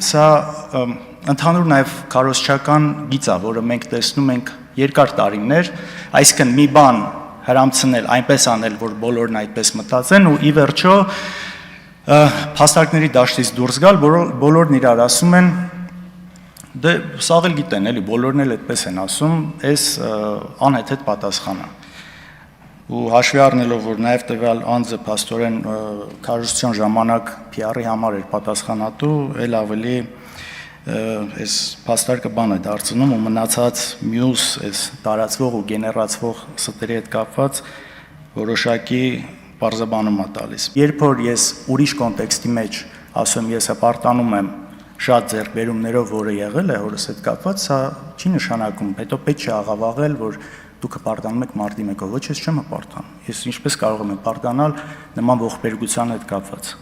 սա ընդհանուր նաև քարոզչական գիծ է, որը մենք տեսնում ենք երկար տարիներ, այսինքն մի բան հրամցնել, այնպես անել, որ բոլորն այդպես մտածեն ու ի վերջո փաստարկների դաշտից դուրս գալ, բոլորն իրար ասում են, դե սաղ էլ գիտեն, էլի բոլորն էլ այդպես են ասում, այս անհեթեթ պատասխան է։ Ու հաշվի առնելով, որ նաև տվյալ անձը փաստորեն քարոզության ժամանակ PR-ի համար էր պատասխանատու, էլ ավելի այս փաստարկը բան է դարձնում ու մնացած մյուս այս տարածվող ու գեներացվող ստերի հետ կապված որոշակի բարձրաբանում է տալիս։ Երբ որ ես ուրիշ կոնտեքստի մեջ ասում ես հպարտանում եմ շատ ձեռքբերումներով, որը եղել է հորս հետ կապված, սա չի նշանակում, հետո պետք չի աղավաղել, որ դուք հպարտանում եք մարտի 1-ով, ոչ ես չեմ հպարտանում։ Ես ինչպես կարող եմ հպարտանալ նման ողբերգության հետ կապված։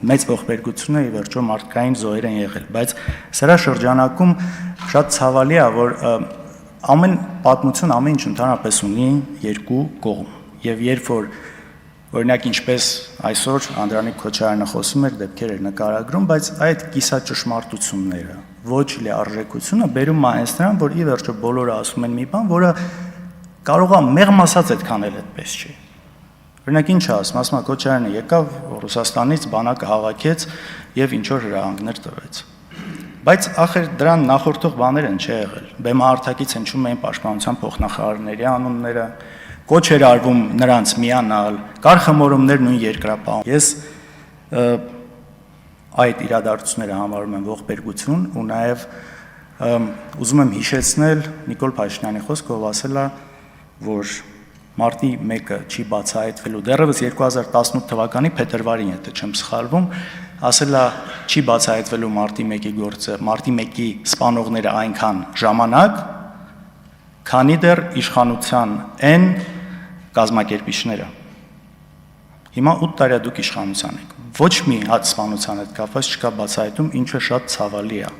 Մեծ ողբերգություն է ի վերջո մարդկային զոհեր են եղել, բայց սրա շրջանակում շատ ցավալի է, որ ամեն պատմություն ամեն ինչ ընդհանրապես ունի երկու կողմ։ Եվ երբ որ օրինակ ինչպես այսօր Անդրանիկ Քոչարյանը խոսում էր, դեպքեր էր նկարագրում, բայց այդ կիսաճշմարտությունները, ոչ լիարժեքությունը բերում է հենց նրան, որ ի վերջո բոլորը ասում են մի բան, որը կարող է մեղմ ասած այդքան էլ այդպես չի։ Օրինակ ինչ է ասում է Քոչարյանը եկավ Ռուսաստանից բանակը հավաքեց եւ ինչ որ հրահանգներ տվեց։ Բայց ախր դրան նախորդող բաներ են չի եղել։ Բեմահարթակից հնչում էին պաշտպանության փոխնախարարների անունները, կոչ էր արվում նրանց միանալ, կար խմորումներ նույն երկրապահում։ Ես այդ իրադարձությունները համարում եմ ողբերգություն ու նաեւ ուզում եմ հիշեցնել Նիկոլ Փաշինյանի խոսքը, ով ասել է, որ մարտի 1-ը չի բացահայտվելու, դեռևս 2018 թվականի փետրվարին, եթե չեմ սխալվում, ասել է չի բացահայտվելու մարտի 1-ի գործը, մարտի 1-ի սպանողները այնքան ժամանակ, քանի դեռ իշխանության են կազմակերպիչները։ Հիմա 8 տարի դուք իշխանության եք։ Ոչ մի հատ սպանության հետ կապված չկա բացահայտում, ինչը շատ ցավալի է։